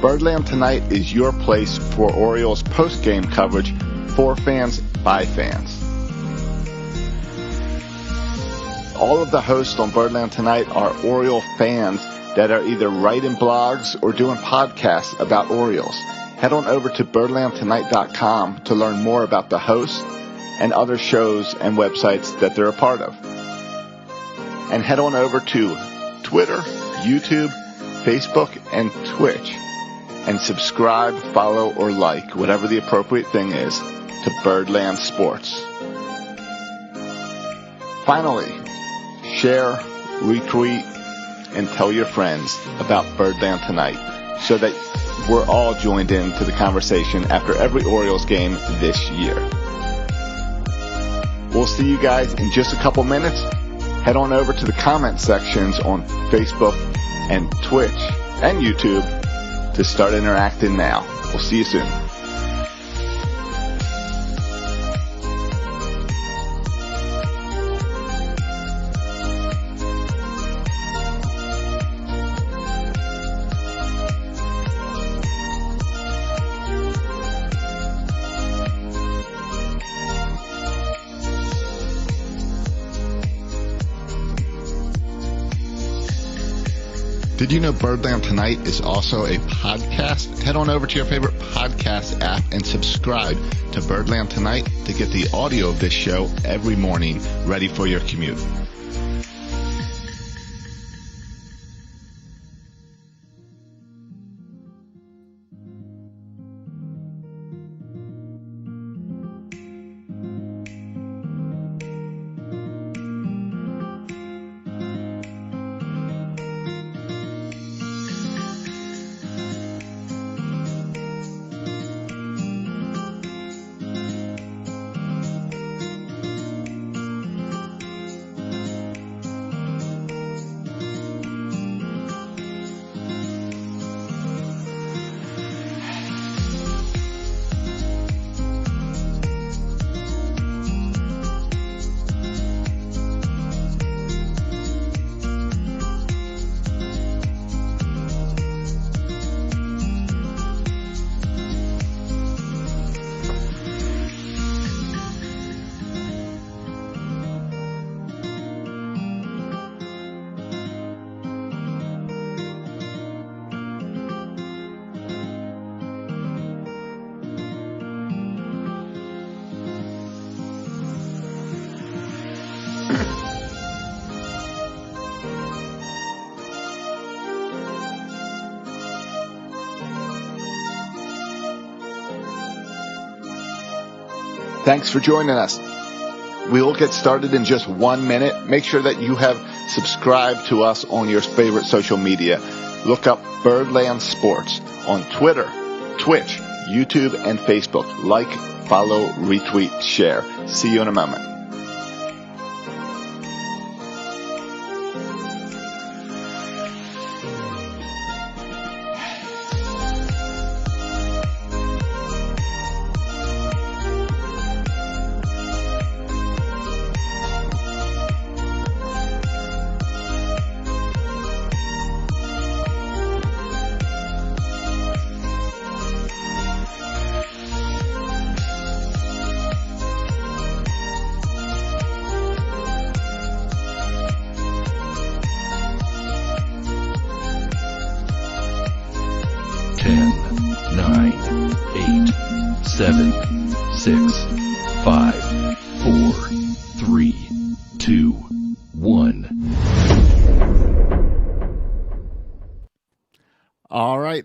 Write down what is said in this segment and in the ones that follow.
Birdland Tonight is your place for Orioles post-game coverage for fans, by fans. All of the hosts on Birdland Tonight are Oriole fans that are either writing blogs or doing podcasts about Orioles. Head on over to birdlandtonight.com to learn more about the hosts and other shows and websites that they're a part of. And head on over to Twitter, YouTube, Facebook, and Twitch, and subscribe, follow, or like, whatever the appropriate thing is, to Birdland Sports. Finally, share, retweet, and tell your friends about Birdland Tonight so that we're all joined into the conversation after every Orioles game this year. We'll see you guys in just a couple minutes. Head on over to the comment sections on Facebook and Twitch and YouTube to start interacting now. We'll see you soon. Did you know Birdland Tonight is also a podcast? Head on over to your favorite podcast app and subscribe to Birdland Tonight to get the audio of this show every morning ready for your commute. Thanks for joining us. We will get started in just 1 minute. Make sure that you have subscribed to us on your favorite social media. Look up Birdland Sports on Twitter, Twitch, YouTube, and Facebook. Like, follow, retweet, share. See you in a moment.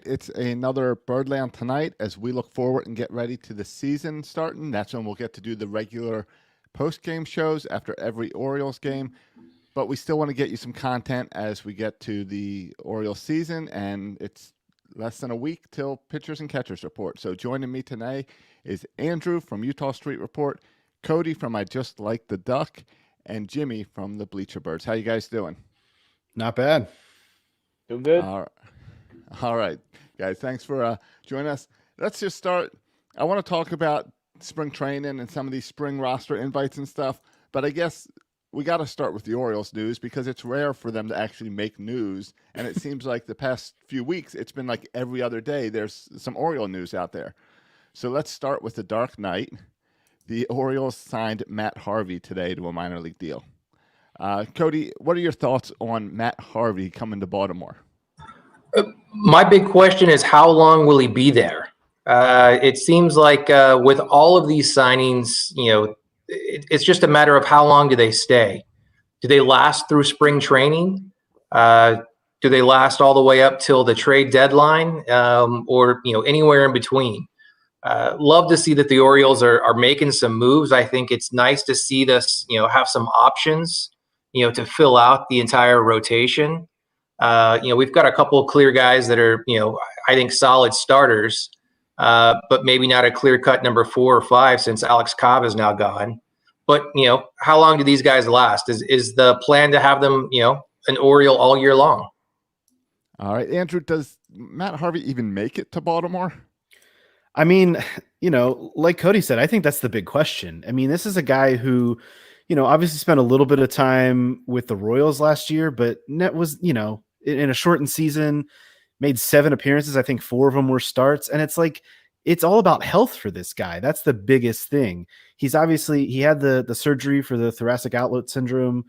It's another Birdland Tonight as we look forward and get ready to the season starting. That's when we'll get to do the regular post-game shows after every Orioles game. But we still want to get you some content as we get to the Orioles season, and it's less than a week till pitchers and catchers report. So joining me today is Andrew from Utah Street Report, Cody from I Just Like the Duck, and Jimmy from the Bleacher Birds. How you guys doing? Not bad. Doing good. All right, guys, thanks for joining us. Let's just start. I want to talk about spring training and some of these spring roster invites and stuff, but I guess we got to start with the Orioles news because it's rare for them to actually make news. And it seems like the past few weeks, it's been like every other day there's some Oriole news out there. So let's start with the dark night. The Orioles signed Matt Harvey today to a minor league deal. Cody, what are your thoughts on Matt Harvey coming to Baltimore? My big question is, how long will he be there? It seems like with all of these signings, it's just a matter of how long do they stay. Do they last through spring training? Do they last all the way up till the trade deadline, or anywhere in between? Love to see that the Orioles are making some moves. I think it's nice to see this, have some options, to fill out the entire rotation. We've got a couple of clear guys that are, I think solid starters, but maybe not a clear-cut number 4 or 5 since Alex Cobb is now gone. But, how long do these guys last? Is the plan to have them, an Oriole all year long? All right, Andrew, does Matt Harvey even make it to Baltimore? I mean, like Cody said, I think that's the big question. I mean, this is a guy who, obviously spent a little bit of time with the Royals last year, but net was, in a shortened season, made 7 appearances. I think 4 of them were starts. And it's like, it's all about health for this guy. That's the biggest thing. He had the surgery for the thoracic outlet syndrome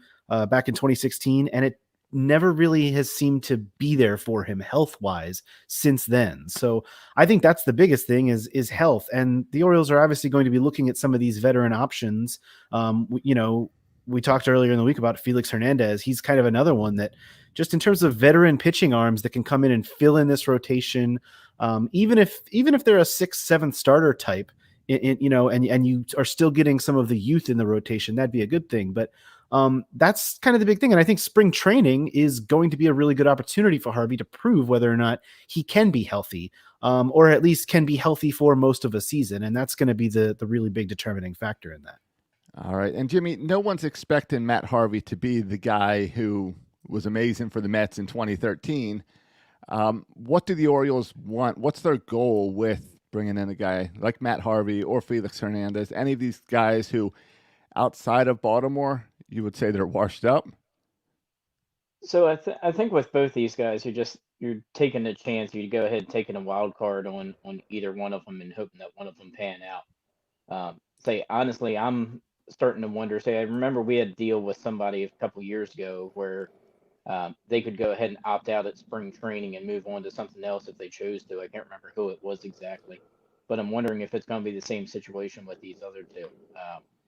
back in 2016, and it never really has seemed to be there for him health-wise since then. So I think that's the biggest thing is health. And the Orioles are obviously going to be looking at some of these veteran options. We talked earlier in the week about Felix Hernandez. He's kind of another one that just in terms of veteran pitching arms that can come in and fill in this rotation. Even if they're a 6th, 7th starter type, and you are still getting some of the youth in the rotation, that'd be a good thing. But that's kind of the big thing. And I think spring training is going to be a really good opportunity for Harvey to prove whether or not he can be healthy, or at least can be healthy for most of a season. And that's going to be the really big determining factor in that. All right. And Jimmy, no one's expecting Matt Harvey to be the guy who was amazing for the Mets in 2013. What do the Orioles want? What's their goal with bringing in a guy like Matt Harvey or Felix Hernandez, any of these guys who outside of Baltimore, you would say they're washed up? So I think with both these guys, you're taking a chance. You go ahead and taking a wild card on either one of them and hoping that one of them pan out. Honestly, I'm starting to wonder. I remember we had a deal with somebody a couple years ago where they could go ahead and opt out at spring training and move on to something else if they chose to. I can't remember who it was exactly, but I'm wondering if it's going to be the same situation with these other two.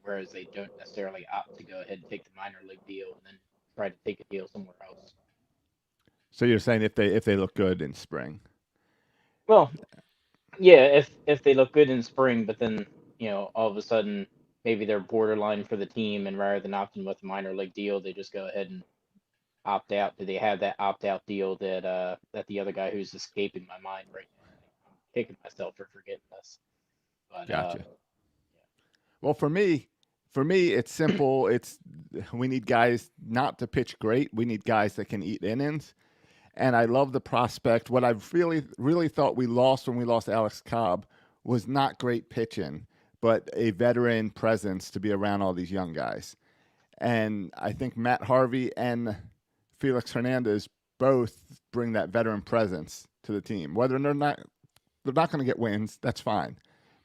Whereas they don't necessarily opt to go ahead and take the minor league deal and then try to take a deal somewhere else. So you're saying if they look good in spring? Well, yeah, if they look good in spring, but then all of a sudden maybe they're borderline for the team, and rather than opting with a minor league deal, they just go ahead and opt out. Do they have that opt out deal that the other guy who's escaping my mind right now? I'm kicking myself for forgetting this. But, gotcha. Well, for me, it's simple. We need guys not to pitch great. We need guys that can eat innings. And I love the prospect. What I've really thought we lost when we lost Alex Cobb was not great pitching, but a veteran presence to be around all these young guys. And I think Matt Harvey and Felix Hernandez both bring that veteran presence to the team. Whether they're not going to get wins, that's fine.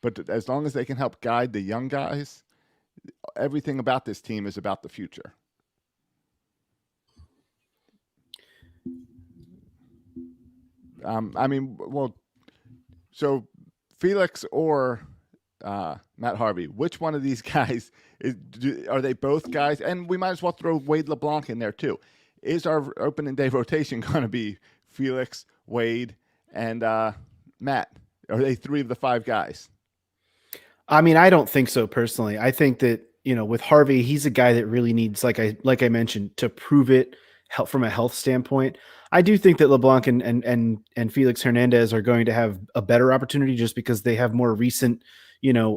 But as long as they can help guide the young guys, everything about this team is about the future. So Felix or Matt Harvey, which one of these guys are they both guys? And we might as well throw Wade LeBlanc in there too. Is our opening day rotation going to be Felix, Wade, and Matt? Are they 3 of the 5 guys? I mean, I don't think so personally. I think that, with Harvey, he's a guy that really needs, like I mentioned, to prove it from a health standpoint. I do think that LeBlanc and Felix Hernandez are going to have a better opportunity just because they have more recent,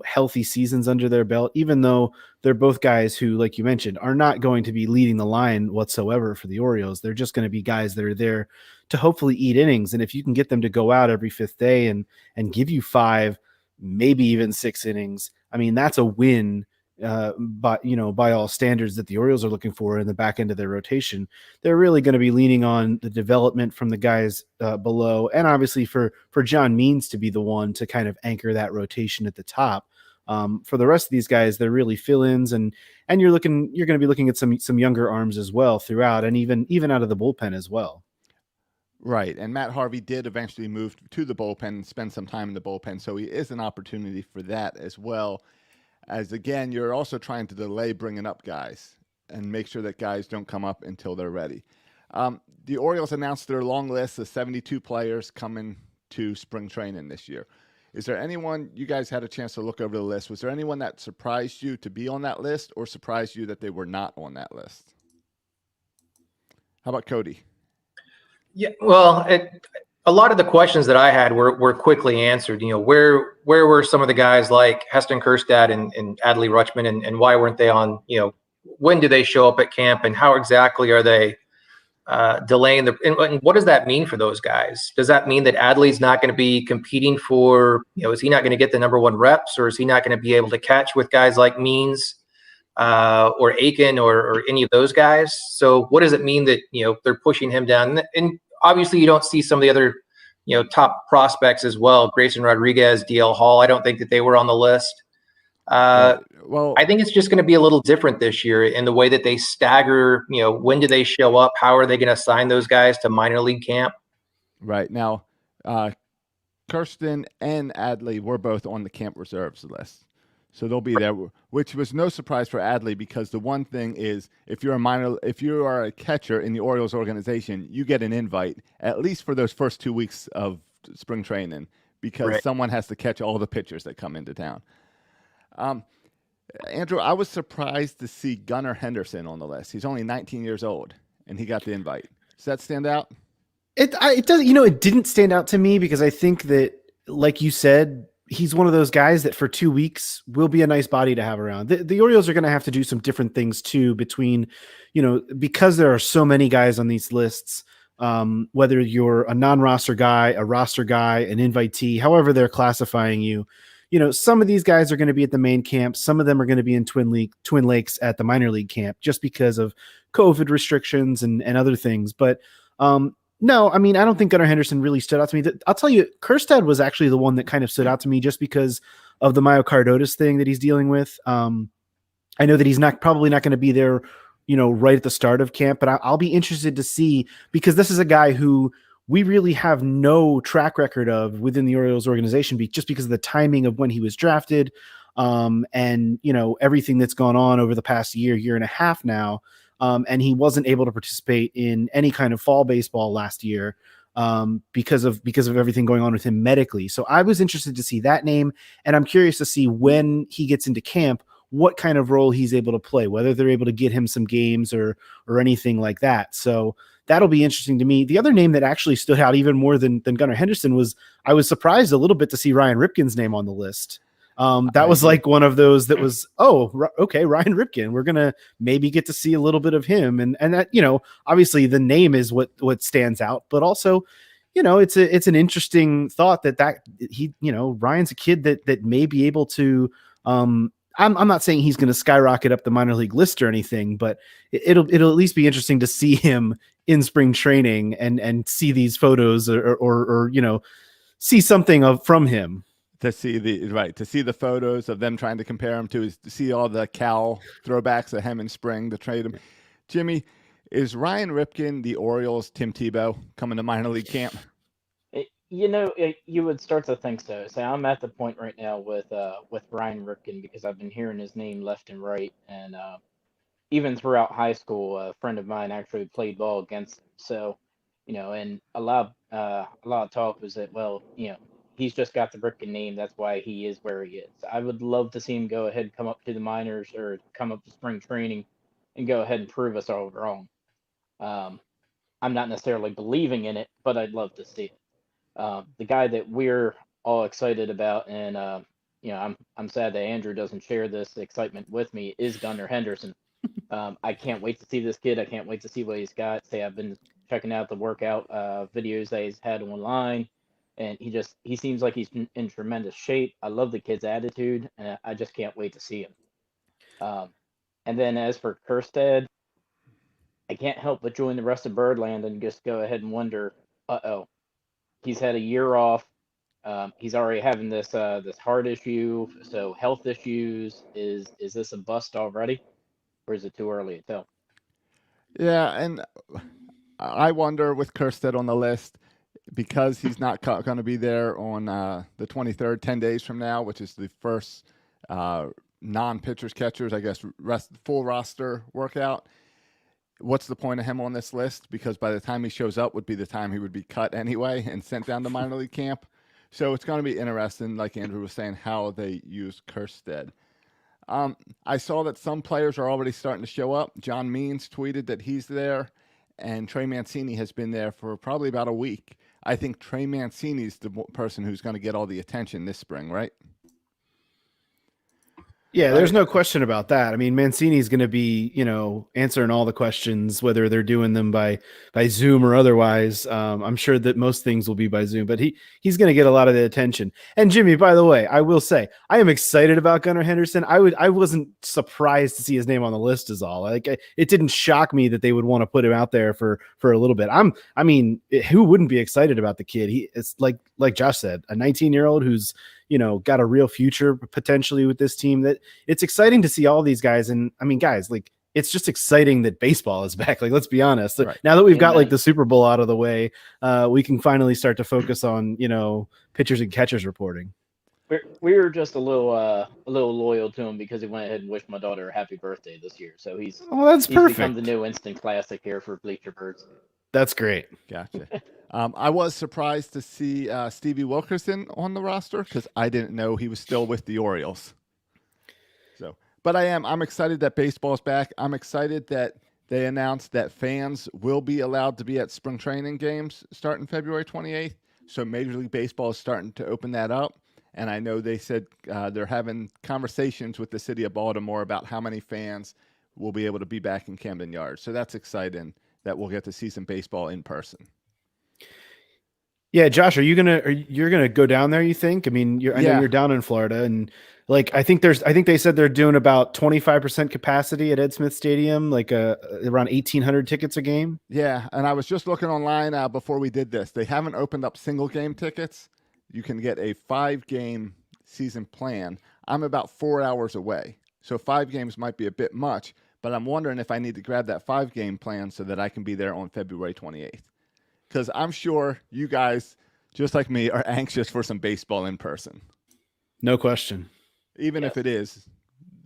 healthy seasons under their belt, even though they're both guys who, like you mentioned, are not going to be leading the line whatsoever for the Orioles. They're just going to be guys that are there to hopefully eat innings. And if you can get them to go out every 5th day and give you 5, maybe even 6 innings, I mean, that's a win by all standards that the Orioles are looking for in the back end of their rotation. They're really going to be leaning on the development from the guys below, and obviously for John Means to be the one to kind of anchor that rotation at the top. For the rest of these guys, they're really fill-ins, and you're going to be looking at some younger arms as well throughout, and even out of the bullpen as well. Right, and Matt Harvey did eventually move to the bullpen and spend some time in the bullpen, so he is an opportunity for that as well. As again, you're also trying to delay bringing up guys and make sure that guys don't come up until they're ready. The Orioles announced their long list of 72 players coming to spring training this year. Is there anyone, you guys had a chance to look over the list, was there anyone that surprised you to be on that list or surprised you that they were not on that list? How about Cody? Yeah, well, a lot of the questions that I had were quickly answered. Where were some of the guys like Heston Kjerstad and Adley Rutschman, and why weren't they on? When do they show up at camp, and how exactly are they delaying and what does that mean for those guys? Does that mean that Adley's not going to be competing for? Is he not going to get the number one reps, or is he not going to be able to catch with guys like Means? Or Aiken or any of those guys. So what does it mean that, they're pushing him down? And obviously you don't see some of the other, top prospects as well. Grayson Rodriguez, DL Hall. I don't think that they were on the list. Well, I think it's just going to be a little different this year in the way that they stagger, when do they show up? How are they going to assign those guys to minor league camp? Right now, Kirsten and Adley were both on the camp reserves list. So they'll be there, which was no surprise for Adley because the one thing is if you are a catcher in the Orioles organization, you get an invite at least for those first 2 weeks of spring training because someone has to catch all the pitchers that come into town. Andrew, I was surprised to see Gunnar Henderson on the list. He's only 19 years old and he got the invite. Does that stand out? It does. It didn't stand out to me because I think that, like you said, he's one of those guys that for 2 weeks will be a nice body to have around. The Orioles are going to have to do some different things too between, because there are so many guys on these lists, whether you're a non-roster guy, a roster guy, an invitee, however they're classifying you, some of these guys are going to be at the main camp. Some of them are going to be in Twin Lakes at the minor league camp just because of COVID restrictions and other things. But, no, I mean, I don't think Gunnar Henderson really stood out to me. I'll tell you, Kjerstad was actually the one that kind of stood out to me just because of the myocarditis thing that he's dealing with. I know that he's probably not going to be there, right at the start of camp, but I'll be interested to see because this is a guy who we really have no track record of within the Orioles organization just because of the timing of when he was drafted and, everything that's gone on over the past year and a half now. And he wasn't able to participate in any kind of fall baseball last year because of everything going on with him medically. So I was interested to see that name, and I'm curious to see when he gets into camp, what kind of role he's able to play, whether they're able to get him some games or anything like that. So that'll be interesting to me. The other name that actually stood out even more than Gunnar Henderson was I was surprised a little bit to see Ryan Ripken's name on the list. That was like one of those that was, okay, Ryan Ripken. We're going to maybe get to see a little bit of him. And that, obviously the name is what stands out, but also, it's an interesting thought that he, Ryan's a kid that may be able to, I'm not saying he's going to skyrocket up the minor league list or anything, but it'll at least be interesting to see him in spring training and see these photos or see something from him. To see the photos of them trying to compare him to see all the Cal throwbacks of him in spring to trade him. Jimmy, is Ryan Ripken the Orioles' Tim Tebow coming to minor league camp? You would start to think so. So I'm at the point right now with Ryan Ripken because I've been hearing his name left and right, and even throughout high school, a friend of mine actually played ball against him. So, and a lot of talk was that he's just got the Ripken name. That's why he is where he is. I would love to see him go ahead and come up to the minors or come up to spring training and go ahead and prove us all wrong. I'm not necessarily believing in it, but I'd love to see it. The guy that we're all excited about, and I'm sad that Andrew doesn't share this excitement with me, is Gunnar Henderson. I can't wait to see this kid. I can't wait to see what he's got. I've been checking out the workout videos that he's had online. And he seems like he's in tremendous shape. I love the kid's attitude, and I just can't wait to see him. And then as for Kerstead, I can't help but join the rest of Birdland and just go ahead and wonder, he's had a year off. He's already having this heart issue, so health issues. Is this a bust already, or is it too early to tell? Yeah, and I wonder with Kerstead on the list, because he's not going to be there on the 23rd, 10 days from now, which is the first non-pitchers catchers, I guess, full roster workout. What's the point of him on this list? Because by the time he shows up would be the time he would be cut anyway and sent down to minor league camp. So it's going to be interesting, like Andrew was saying, how they use Kerstead. I saw that some players are already starting to show up. John Means tweeted that he's there, and Trey Mancini has been there for probably about a week. I think Trey Mancini's the person who's going to get all the attention this spring, right? Yeah, there's no question about that. I mean, Mancini's going to be, answering all the questions, whether they're doing them by Zoom or otherwise. I'm sure that most things will be by Zoom, but he's going to get a lot of the attention. And Jimmy, by the way, I will say I am excited about Gunnar Henderson. I wasn't surprised to see his name on the list is all. Like it didn't shock me that they would want to put him out there for a little bit. Who wouldn't be excited about the kid? It's like Josh said, a 19-year-old who's got a real future potentially with this team. That it's exciting to see all these guys. And I mean, guys, like it's just exciting that baseball is back. Like, let's be honest. Right. Now that we've got like the Super Bowl out of the way, we can finally start to focus on, pitchers and catchers reporting. We were just a little loyal to him because he went ahead and wished my daughter a happy birthday this year. So he's perfect. Become the new instant classic here for Bleacher Birds. That's great. Gotcha. I was surprised to see Stevie Wilkerson on the roster because I didn't know he was still with the Orioles. So, but I'm excited that baseball's back. I'm excited that they announced that fans will be allowed to be at spring training games starting February 28th. So Major League Baseball is starting to open that up. And I know they said they're having conversations with the city of Baltimore about how many fans will be able to be back in Camden Yards. So that's exciting that we'll get to see some baseball in person. Yeah, Josh, you're gonna go down there? You think? I mean, I know you're down in Florida, and like I think they said they're doing about 25% capacity at Ed Smith Stadium, like around 1,800 tickets a game. Yeah, and I was just looking online before we did this. They haven't opened up single game tickets. You can get a 5-game season plan. I'm about 4 hours away, so 5 games might be a bit much. But I'm wondering if I need to grab that 5-game plan so that I can be there on February 28th. Because I'm sure you guys, just like me, are anxious for some baseball in person. No question. Even if it is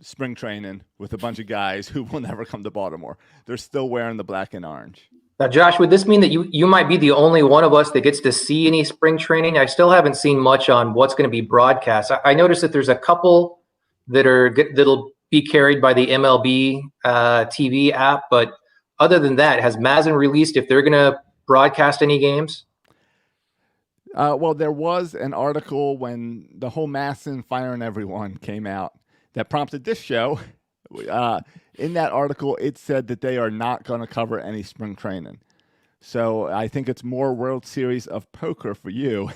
spring training with a bunch of guys who will never come to Baltimore. They're still wearing the black and orange. Now, Josh, would this mean that you might be the only one of us that gets to see any spring training? I still haven't seen much on what's going to be broadcast. I noticed that there's a couple that'll be carried by the MLB TV app, but other than that, has Mazin released if they're going to broadcast any games? Well, there was an article when the whole Masson firing everyone came out that prompted this show. In that article, it said that they are not going to cover any spring training. So I think it's more World Series of Poker for you,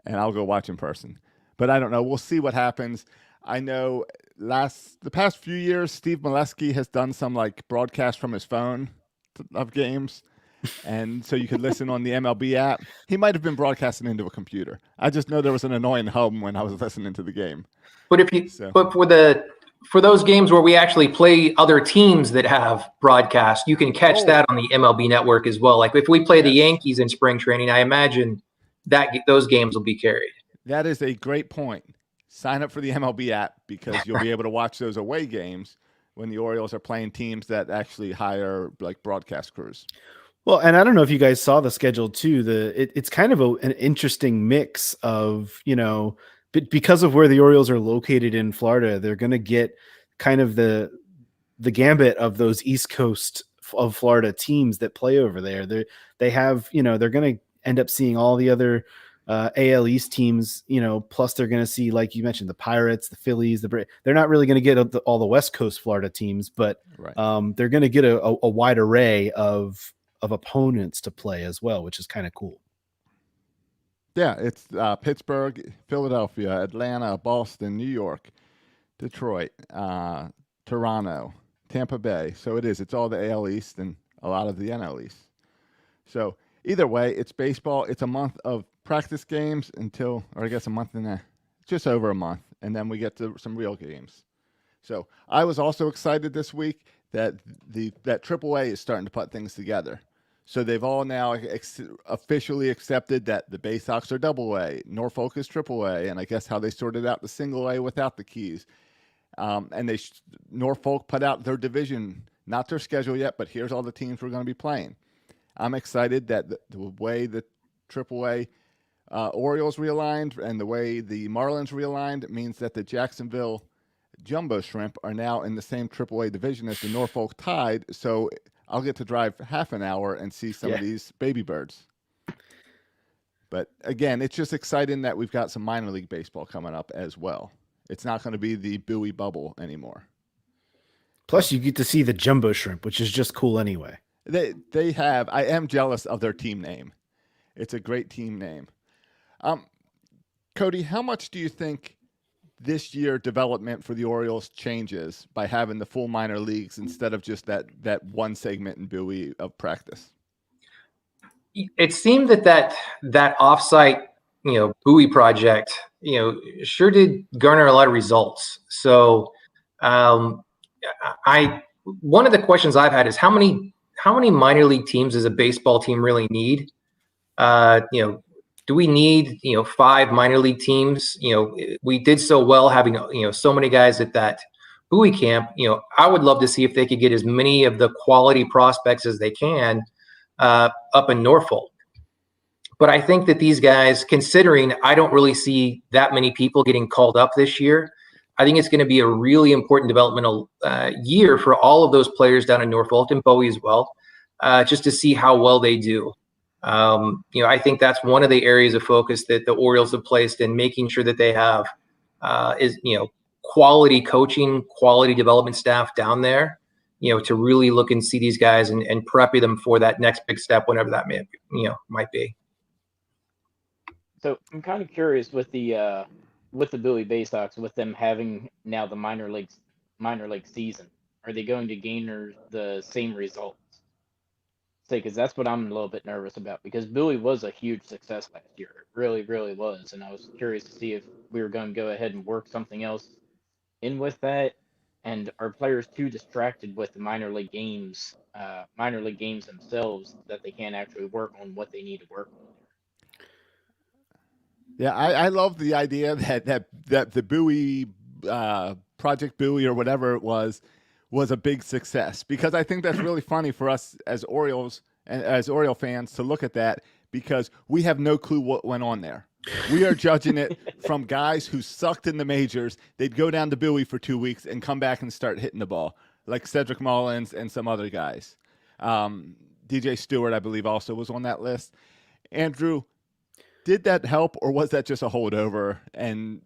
and I'll go watch in person. But I don't know. We'll see what happens. I know the past few years, Steve Molesky has done some like broadcast from his phone of games. And so you could listen on the MLB app. He might have been broadcasting into a computer. I just know there was an annoying hum when I was listening to the game. But for those games where we actually play other teams that have broadcast, you can catch that on the MLB network as well. Like if we play the Yankees in spring training, I imagine that those games will be carried. That is a great point. Sign up for the MLB app because you'll be able to watch those away games when the Orioles are playing teams that actually hire like broadcast crews. Well, and I don't know if you guys saw the schedule too. It's kind of an interesting mix of, because of where the Orioles are located in Florida, they're going to get kind of the gambit of those East Coast of Florida teams that play over there. They have, they're going to end up seeing all the other AL East teams, plus they're going to see, like you mentioned, the Pirates, the Phillies, they're not really going to get all the West Coast Florida teams, but they're going to get a wide array of opponents to play as well, which is kind of cool. Yeah, it's Pittsburgh, Philadelphia, Atlanta, Boston, New York, Detroit, Toronto, Tampa Bay. So it's all the AL East and a lot of the NL East. So either way, it's baseball. It's a month of practice games or I guess a month and just over a month. And then we get to some real games. So I was also excited this week that that AAA is starting to put things together. So they've all now officially accepted that the Bay Sox are AA, Norfolk is AAA, and I guess how they sorted out the single A without the Keys. And Norfolk put out their division, not their schedule yet, but here's all the teams we're going to be playing. I'm excited that the way the AAA Orioles realigned and the way the Marlins realigned means that the Jacksonville Jumbo Shrimp are now in the same AAA division as the Norfolk Tide, so I'll get to drive half an hour and see some of these baby birds. But again, it's just exciting that we've got some minor league baseball coming up as well. It's not going to be the Bowie bubble anymore. Plus, you get to see the Jumbo Shrimp, which is just cool anyway. They have. I am jealous of their team name. It's a great team name. Cody, how much do you think this year development for the Orioles changes by having the full minor leagues instead of just that one segment in Bowie of practice? It seemed that offsite, Bowie project, sure did garner a lot of results. So, one of the questions I've had is how many minor league teams does a baseball team really need? Do we need, 5 minor league teams? We did so well having, so many guys at that Bowie camp. I would love to see if they could get as many of the quality prospects as they can up in Norfolk. But I think that these guys, considering I don't really see that many people getting called up this year, I think it's going to be a really important developmental year for all of those players down in Norfolk and Bowie as well, just to see how well they do. I think that's one of the areas of focus that the Orioles have placed in making sure that they have is quality coaching, quality development staff down there, to really look and see these guys and prep them for that next big step, whenever that might be. So I'm kind of curious with the Bowie Bay Sox, with them having now the minor league season, are they going to gain the same results? Because that's what I'm a little bit nervous about, because Bowie was a huge success last year. It really, really was. And I was curious to see if we were going to go ahead and work something else in with that. And are players too distracted with the minor league games themselves that they can't actually work on what they need to work on? Yeah, I love the idea that the Bowie Project Bowie or whatever it was a big success, because I think that's really funny for us as Orioles and as Oriole fans to look at that, because we have no clue what went on there. We are judging it from guys who sucked in the majors. They'd go down to Bowie for 2 weeks and come back and start hitting the ball, like Cedric Mullins and some other guys. DJ Stewart, I believe, also was on that list. Andrew, did that help, or was that just a holdover and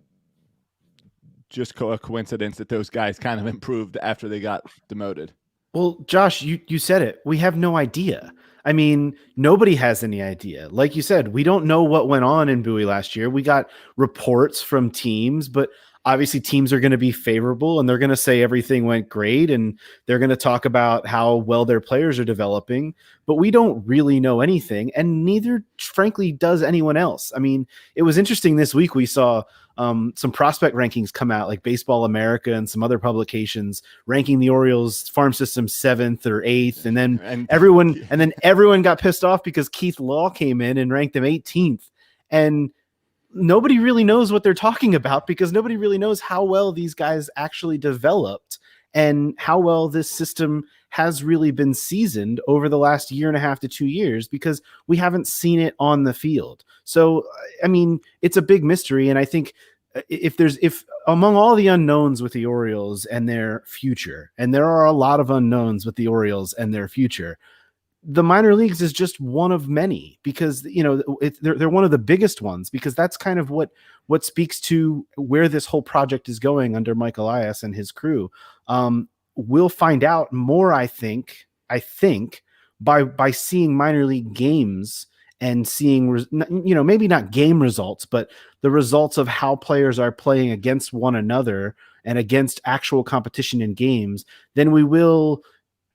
just a coincidence that those guys kind of improved after they got demoted? Well, Josh, you said it. We have no idea. I mean, nobody has any idea. Like you said, we don't know what went on in Bowie last year. We got reports from teams, but obviously teams are going to be favorable and they're going to say everything went great and they're going to talk about how well their players are developing, but we don't really know anything, and neither, frankly, does anyone else. I mean, it was interesting this week. We saw some prospect rankings come out, like Baseball America and some other publications ranking the Orioles farm system 7th or 8th. And then everyone got pissed off because Keith Law came in and ranked them 18th. And nobody really knows what they're talking about, because nobody really knows how well these guys actually developed and how well this system has really been seasoned over the last 1.5 to 2 years, because we haven't seen it on the field. So, I mean, it's a big mystery. And I think if among all the unknowns with the Orioles and their future, and there are a lot of unknowns with the Orioles and their future, the minor leagues is just one of many, because, they're one of the biggest ones, because that's kind of what speaks to where this whole project is going under Mike Elias and his crew. We'll find out more, I think, by seeing minor league games and seeing, maybe not game results, but the results of how players are playing against one another and against actual competition in games than we will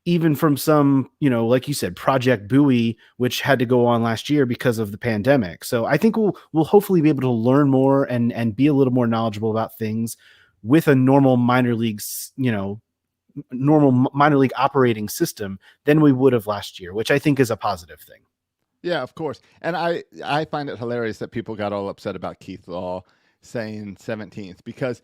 even from some, like you said, Project Buoy, which had to go on last year because of the pandemic. So I think we'll hopefully be able to learn more and be a little more knowledgeable about things with a normal minor leagues, normal minor league operating system than we would have last year, which I think is a positive thing. Yeah, of course. And I find it hilarious that people got all upset about Keith Law saying 17th, because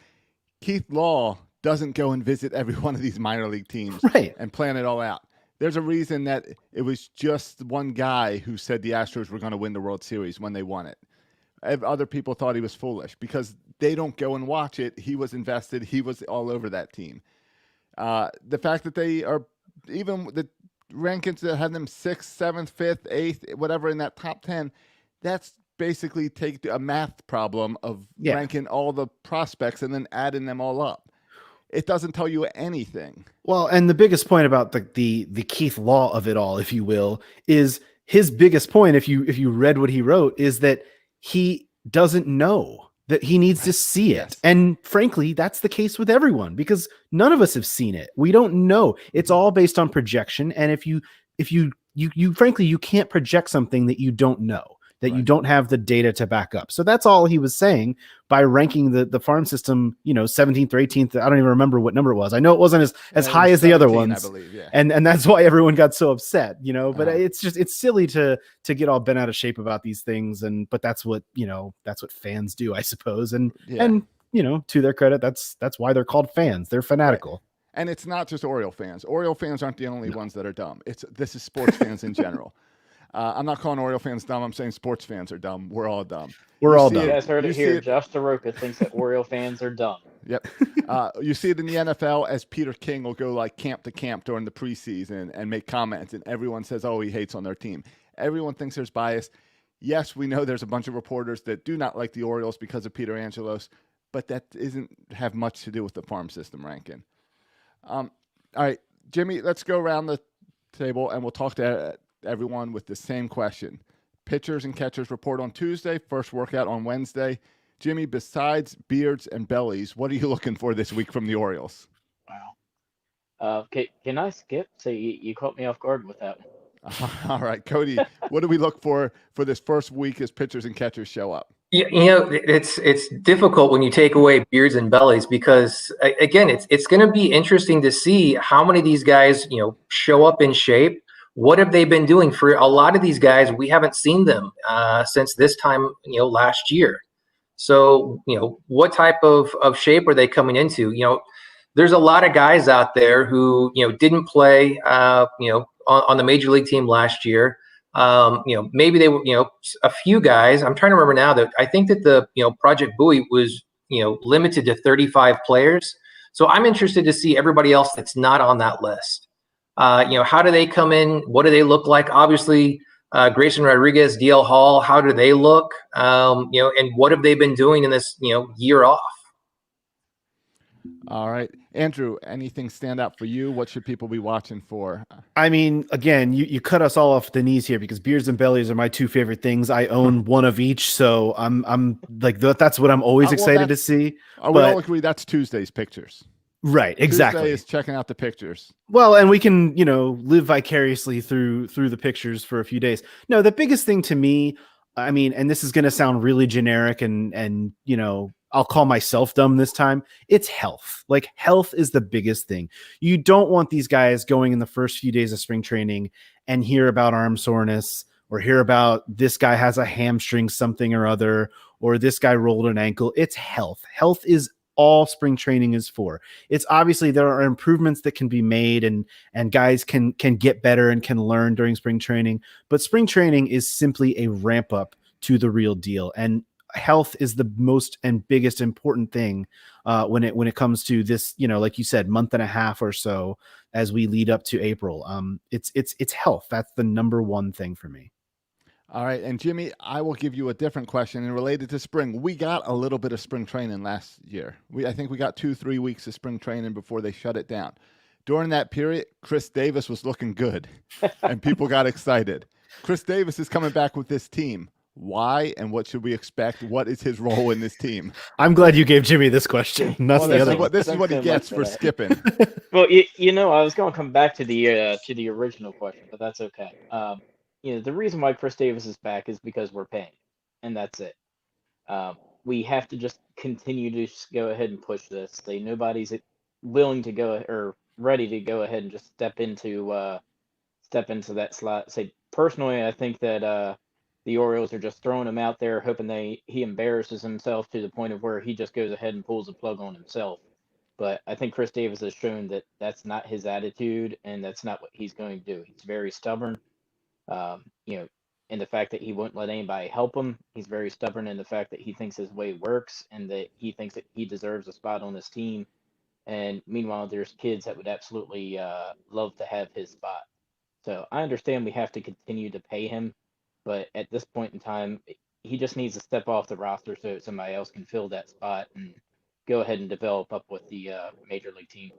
Keith Law doesn't go and visit every one of these minor league teams and plan it all out. There's a reason that it was just one guy who said the Astros were going to win the World Series when they won it. Other people thought he was foolish because they don't go and watch it. He was invested. He was all over that team. The fact that they are, even the rankings that have them 6th, 7th, 5th, 8th, whatever in that top 10, that's basically take a math problem of ranking all the prospects and then adding them all up. It doesn't tell you anything. Well, and the biggest point about the Keith Law of it all, if you will, is his biggest point, if you read what he wrote, is that he doesn't know, that he needs to see it. Yes. And frankly, that's the case with everyone because none of us have seen it. We don't know. It's all based on projection. And if you frankly, you can't project something that you don't know, that you don't have the data to back up. So that's all he was saying by ranking the farm system, 17th or 18th. I don't even remember what number it was. I know it wasn't as high as the other ones. I believe, yeah. And that's why everyone got so upset, but it's silly to get all bent out of shape about these things. But that's what fans do, I suppose. And to their credit, that's why they're called fans. They're fanatical. Right. And it's not just Oriole fans. Oriole fans aren't the only ones that are dumb. This is sports fans in general. I'm not calling Oriole fans dumb. I'm saying sports fans are dumb. We're all dumb. We're all dumb. You guys heard it here. Josh DeRoca thinks that Oriole fans are dumb. Yep. You see it in the NFL as Peter King will go like camp to camp during the preseason and make comments, and everyone says, oh, he hates on their team. Everyone thinks there's bias. Yes, we know there's a bunch of reporters that do not like the Orioles because of Peter Angelos, but that doesn't have much to do with the farm system ranking. All right, Jimmy, let's go around the table, and we'll talk to everyone with the same question. Pitchers and catchers report on Tuesday, first workout on Wednesday. Jimmy, besides beards and bellies, what are you looking for this week from the Orioles? Wow. Can I skip? So you caught me off guard with that one. All right, Cody, what do we look for this first week as pitchers and catchers show up? It's difficult when you take away beards and bellies because again, it's going to be interesting to see how many of these guys, show up in shape. What have they been doing? For a lot of these guys, we haven't seen them since this time, last year. So, what type of shape are they coming into? There's a lot of guys out there who, didn't play, on the major league team last year. Maybe they were, a few guys. I'm trying to remember now that I think that the, Project Buoy was, limited to 35 players. So I'm interested to see everybody else that's not on that list. How do they come in? What do they look like? Obviously, Grayson Rodriguez, DL Hall, how do they look? And what have they been doing in this, year off? All right. Andrew, anything stand out for you? What should people be watching for? I mean, again, you cut us all off the knees here because beards and bellies are my two favorite things. I own one of each. So I'm like, that's what I'm always excited to see. We all agree that's Tuesday's pictures. Right, exactly. Tuesday is checking out the pictures. Well, and we can, live vicariously through the pictures for a few days. No, the biggest thing to me, I mean, and this is going to sound really generic and I'll call myself dumb this time. It's health. Like health is the biggest thing. You don't want these guys going in the first few days of spring training and hear about arm soreness or hear about this guy has a hamstring something or other, or this guy rolled an ankle. It's health. Health is all spring training is for. It's obviously there are improvements that can be made and guys can get better and can learn during spring training, but spring training is simply a ramp up to the real deal. And health is the most and biggest important thing when it comes to this, like you said, month and a half or so as we lead up to April. It's health. That's the number one thing for me. All right. And Jimmy, I will give you a different question and related to spring. We got a little bit of spring training last year. I think we got 2-3 weeks of spring training before they shut it down. During that period, Chris Davis was looking good and people got excited. Chris Davis is coming back with this team. Why and what should we expect? What is his role in this team? I'm glad you gave Jimmy this question. Not Well, the other one. this is what he gets for skipping. Well, I was going to come back to the original question, but that's okay. The reason why Chris Davis is back is because we're paying, and that's it. We have to just continue to just go ahead and push this. Nobody's willing to go or ready to go ahead and just step into that slot. Personally, I think that the Orioles are just throwing him out there, hoping he embarrasses himself to the point of where he just goes ahead and pulls the plug on himself. But I think Chris Davis has shown that that's not his attitude, and that's not what he's going to do. He's very stubborn. In the fact that he won't let anybody help him. He's very stubborn in the fact that he thinks his way works and that he thinks that he deserves a spot on this team. And meanwhile, there's kids that would absolutely love to have his spot. So I understand we have to continue to pay him, but at this point in time, he just needs to step off the roster so somebody else can fill that spot and go ahead and develop up with the major league team.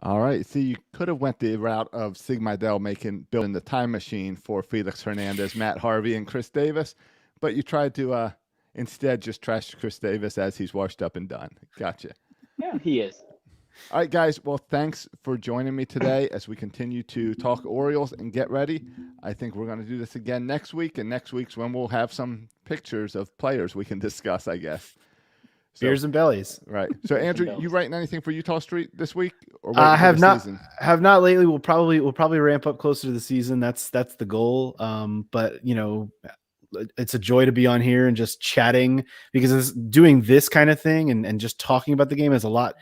All right. See, you could have went the route of Sig Mejdal building the time machine for Felix Hernandez, Matt Harvey, and Chris Davis, but you tried to instead just trash Chris Davis as he's washed up and done. Gotcha. Yeah, he is. All right, guys. Well, thanks for joining me today as we continue to talk Orioles and get ready. I think we're going to do this again next week, and next week's when we'll have some pictures of players we can discuss, I guess. Beers and bellies. Right. So, Andrew, you writing anything for Utah Street this week? Or have not lately. We'll probably ramp up closer to the season. That's the goal. But it's a joy to be on here and just chatting, because doing this kind of thing and just talking about the game is a lot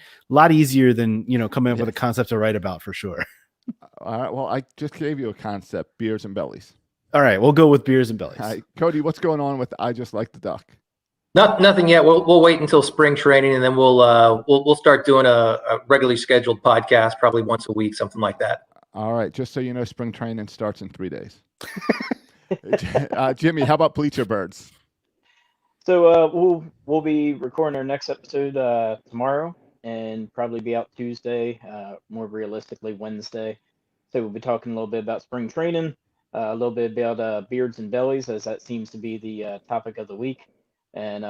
easier than coming up with a concept to write about, for sure. All right. Well, I just gave you a concept: beers and bellies. All right, we'll go with beers and bellies. All right, Cody, what's going on with I Just Like the Duck? Nothing yet. We'll wait until spring training, and then we'll start doing a regularly scheduled podcast, probably once a week, something like that. All right. Just so you know, spring training starts in 3 days. Jimmy, how about Bleacher Birds? So we'll be recording our next episode tomorrow, and probably be out Tuesday, more realistically Wednesday. So we'll be talking a little bit about spring training, a little bit about beards and bellies, as that seems to be the topic of the week. And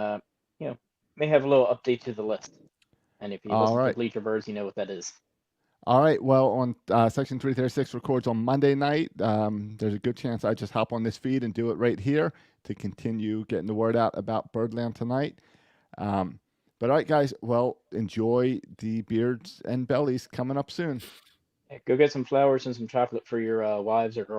may have a little update to the list. And if you listen to Bleacher Birds, you know what that is. All right. Well, on Section 336 records on Monday night. There's a good chance I just hop on this feed and do it right here to continue getting the word out about Birdland tonight. But all right, guys. Well, enjoy the beards and bellies coming up soon. Go get some flowers and some chocolate for your wives or girlfriends.